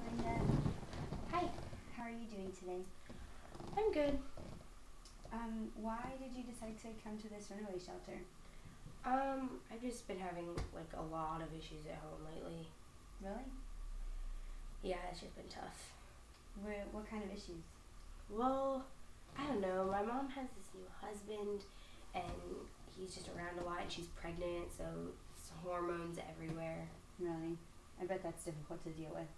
Linda. Hi, how are you doing today? I'm good. Why did you decide to come to this runaway shelter? I've just been having like a lot of issues at home lately. Really? Yeah, it's just been tough. What kind of issues? Well, I don't know. My mom has this new husband, and he's just around a lot, and she's pregnant, so it's hormones everywhere. Really? I bet that's difficult to deal with.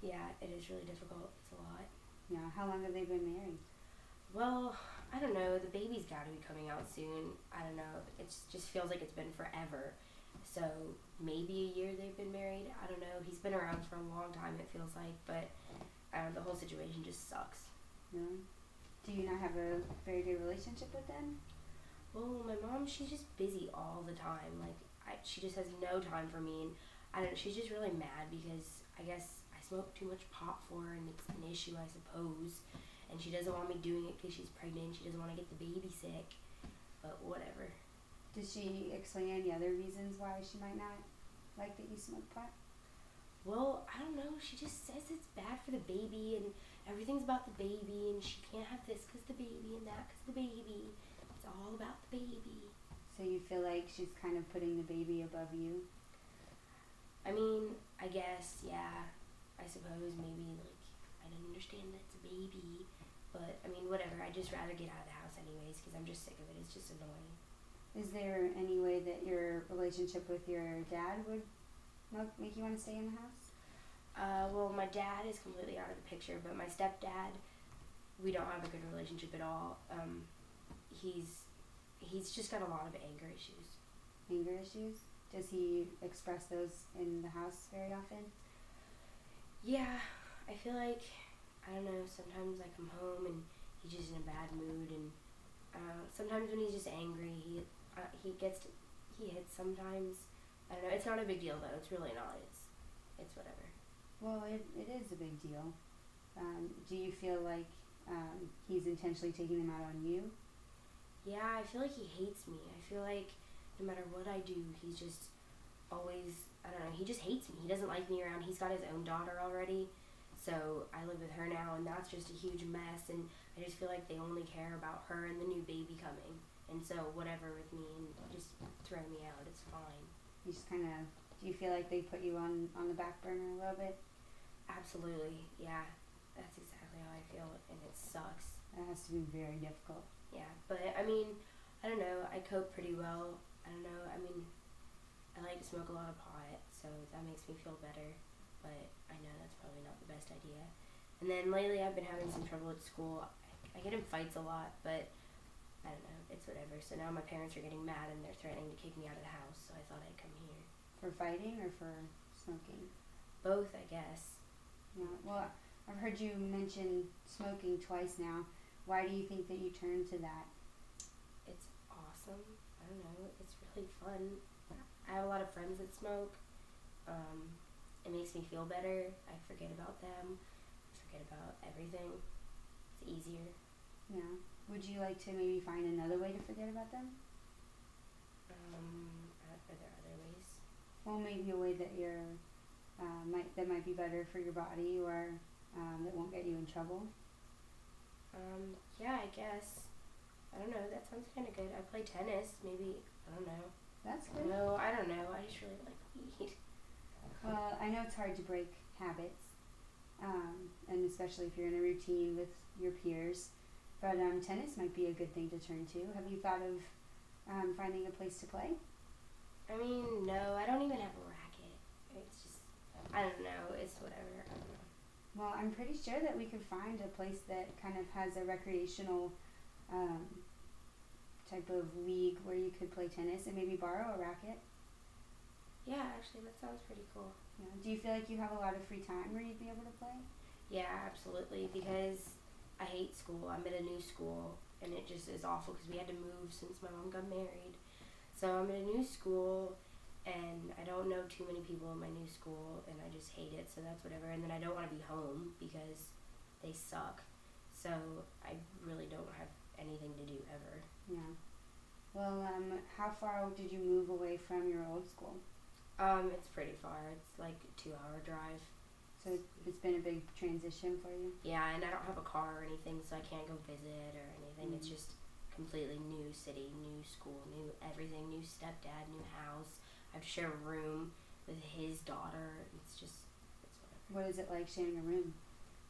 Yeah, it is really difficult. It's a lot. Yeah, how long have they been married? Well, I don't know. The baby's got to be coming out soon. I don't know. It just feels like it's been forever. So maybe a year they've been married. I don't know. He's been around for a long time, it feels like, but the whole situation just sucks. Really? Do you not have a very good relationship with them? Well, my mom, she's just busy all the time. She just has no time for me, and I don't know. She's just really mad because I guess I smoke too much pot for her, and it's an issue, I suppose. And she doesn't want me doing it because she's pregnant. She doesn't want to get the baby sick. But whatever. Did she explain any other reasons why she might not like that you smoke pot? Well, I don't know. She just says it's bad for the baby, and everything's about the baby, and she can't have this because the baby, and that because the baby. It's all about the baby. So you feel like she's kind of putting the baby above you? I mean, I guess, yeah. I suppose maybe, I don't understand that it's a baby. But, I mean, whatever. I'd just rather get out of the house anyways because I'm just sick of it. It's just annoying. Is there any way that your relationship with your dad would make you want to stay in the house? Well, my dad is completely out of the picture, but my stepdad, we don't have a good relationship at all. He's just got a lot of anger issues. Anger issues? Does he express those in the house very often? Yeah, I feel like, I don't know, sometimes I come home and he's just in a bad mood, and sometimes when he's just angry, he hits sometimes. I don't know, it's not a big deal though, it's really not, it's whatever. Well, it is a big deal. Do you feel like he's intentionally taking them out on you? Yeah, I feel like he hates me. I feel like no matter what I do, he's just always, I don't know, he just hates me. He doesn't like me around. He's got his own daughter already, so I live with her now, and that's just a huge mess, and I just feel like they only care about her and the new baby coming, and so whatever with me, and just throw me out, it's fine. You just kind of, do you feel like they put you on the back burner a little bit? Absolutely, yeah, that's exactly how I feel, and it sucks. That has to be very difficult. Yeah, but I mean, I don't know, I cope pretty well. I don't know, I mean, I like to smoke a lot of pot, so that makes me feel better, but I know that's probably not the best idea. And then lately I've been having some trouble at school. I get in fights a lot, but I don't know, it's whatever. So now my parents are getting mad and they're threatening to kick me out of the house, so I thought I'd come here. For fighting or for smoking? Both, I guess. Yeah, well, I've heard you mention smoking twice now. Why do you think that you turned to that? It's awesome. I don't know, it's really fun. I have a lot of friends that smoke. It makes me feel better. I forget about them. I forget about everything. It's easier. Yeah. Would you like to maybe find another way to forget about them? Are there other ways? Well, maybe a way that that might be better for your body, or that won't get you in trouble. Yeah, I guess. I don't know, that sounds kind of good. I play tennis, maybe, I don't know. That's good. No, I don't know, I just really like weed. Well, I know it's hard to break habits, and especially if you're in a routine with your peers, but tennis might be a good thing to turn to. Have you thought of finding a place to play? I mean, no, I don't even have a racket. It's just, I don't know, it's whatever, I don't know. Well, I'm pretty sure that we could find a place that kind of has a recreational type of league where you could play tennis and maybe borrow a racket. Yeah, actually, that sounds pretty cool. Yeah. Do you feel like you have a lot of free time where you'd be able to play? Yeah, absolutely, because I hate school. I'm at a new school, and it just is awful because we had to move since my mom got married. So I'm at a new school, and I don't know too many people in my new school, and I just hate it, so that's whatever. And then I don't want to be home because they suck. So I really don't have anything to do ever. Yeah. Well, how far did you move away from your old school? It's pretty far. It's like a 2-hour drive. So it's been a big transition for you? Yeah, and I don't have a car or anything, so I can't go visit or anything. It's just completely new city, new school, new everything, new stepdad, new house. I have to share a room with his daughter. It's whatever. What is it like sharing a room?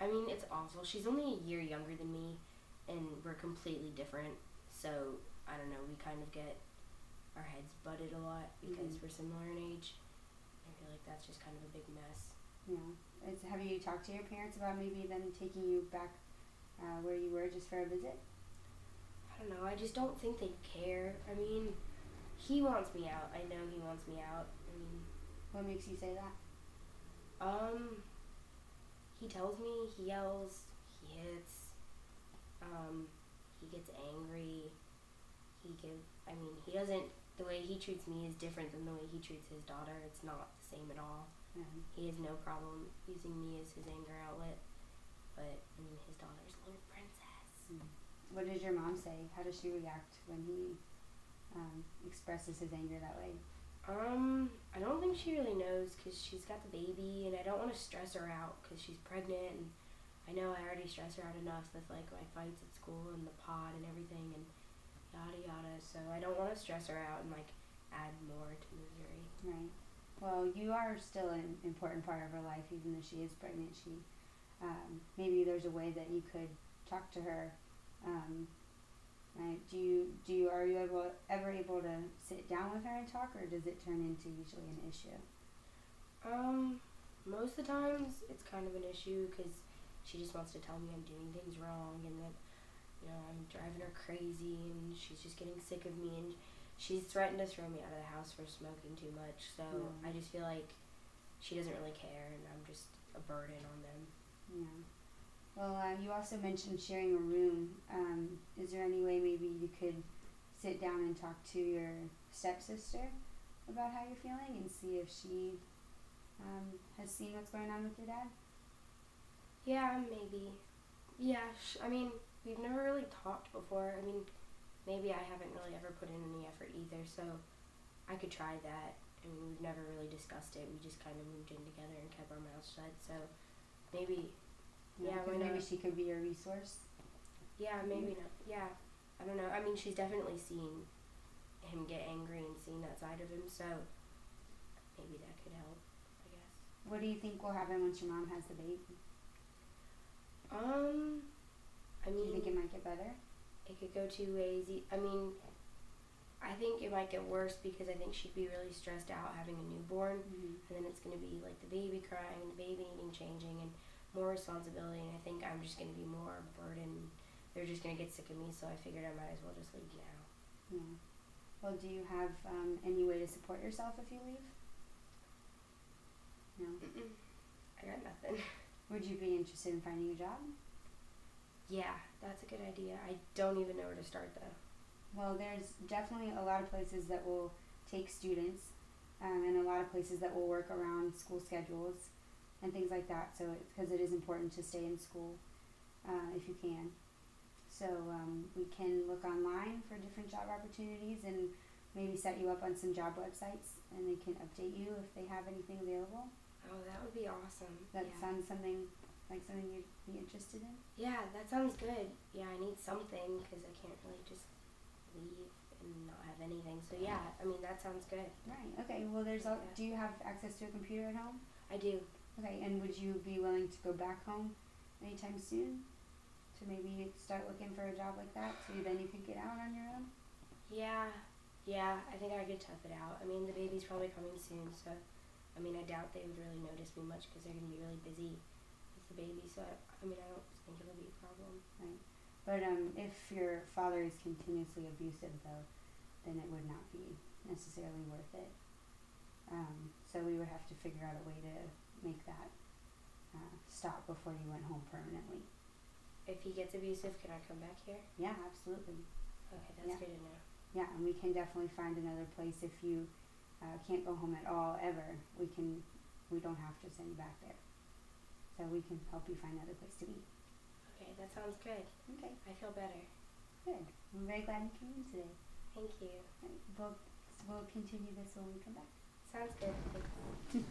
I mean, it's awful. She's only a year younger than me, and we're completely different. So, I don't know, we kind of get our heads butted a lot because we're similar in age. I feel like that's just kind of a big mess. Yeah. Have you talked to your parents about maybe them taking you back where you were just for a visit? I don't know. I just don't think they care. I mean, he wants me out. I know he wants me out. I mean, what makes you say that? He tells me, he yells, he hits, he gets angry. He doesn't, the way he treats me is different than the way he treats his daughter. It's not the same at all. Mm-hmm. He has no problem using me as his anger outlet, but, I mean, his daughter's a little princess. What does your mom say? How does she react when he expresses his anger that way? I don't think she really knows because she's got the baby, and I don't want to stress her out because she's pregnant, and I know I already stress her out enough with, like, my fights at school and the pod and everything, and yada yada, so I don't want to stress her out and, like, add more to misery. Right. Well, you are still an important part of her life, even though she is pregnant. Maybe there's a way that you could talk to her. Right? Are you ever able to sit down with her and talk, or does it turn into usually an issue? Most of the times it's kind of an issue because she just wants to tell me I'm doing things wrong and that, I'm driving her crazy and she's just getting sick of me, and she's threatened to throw me out of the house for smoking too much. So I just feel like she doesn't really care, and I'm just a burden on them. Yeah. Well, you also mentioned sharing a room. Is there any way maybe you could sit down and talk to your stepsister about how you're feeling and see if she has seen what's going on with your dad? Yeah, maybe. Yeah, we've never really talked before. I mean, maybe I haven't really ever put in any effort either, so I could try that. I mean, we've never really discussed it. We just kind of moved in together and kept our mouths shut, so maybe... Yeah, maybe she could be a resource. Yeah, maybe not. Yeah, I don't know. I mean, she's definitely seen him get angry and seen that side of him, so maybe that could help, I guess. What do you think will happen once your mom has the baby? Do you think it might get better? It could go two ways. I mean, I think it might get worse because I think she'd be really stressed out having a newborn, and then it's going to be like the baby crying and the baby needing changing and more responsibility, and I think I'm just going to be more burdened. They're just going to get sick of me, so I figured I might as well just leave now. Yeah. Well, do you have any way to support yourself if you leave? No? I got nothing. Would you be interested in finding a job? Yeah, that's a good idea. I don't even know where to start, though. Well, there's definitely a lot of places that will take students, and a lot of places that will work around school schedules and things like that, so because it is important to stay in school if you can. So we can look online for different job opportunities and maybe set you up on some job websites, and they can update you if they have anything available. Oh, that would be awesome. That sounds something you'd be interested in? Yeah, that sounds good. Yeah, I need something because I can't really just leave and not have anything. So yeah, I mean, that sounds good. Right, okay. Well, do you have access to a computer at home? I do. Okay, and would you be willing to go back home anytime soon to maybe start looking for a job like that so then you could get out on your own? Yeah, I think I could tough it out. I mean, the baby's probably coming soon, so I mean, I doubt they would really notice me much because they're going to be really busy with the baby, so I mean, I don't think it'll be a problem. Right. But if your father is continuously abusive, though, then it would not be necessarily worth it. So we would have to figure out a way to make that stop before you went home permanently. If he gets abusive, can I come back here? Yeah, absolutely. Okay, that's good to know. Yeah, and we can definitely find another place if you can't go home at all ever. We don't have to send you back there. So we can help you find another place to be. Okay, that sounds good. Okay. I feel better. Good. I'm very glad you came in today. Thank you. Right. We'll continue this when we come back. Sounds good. Thanks.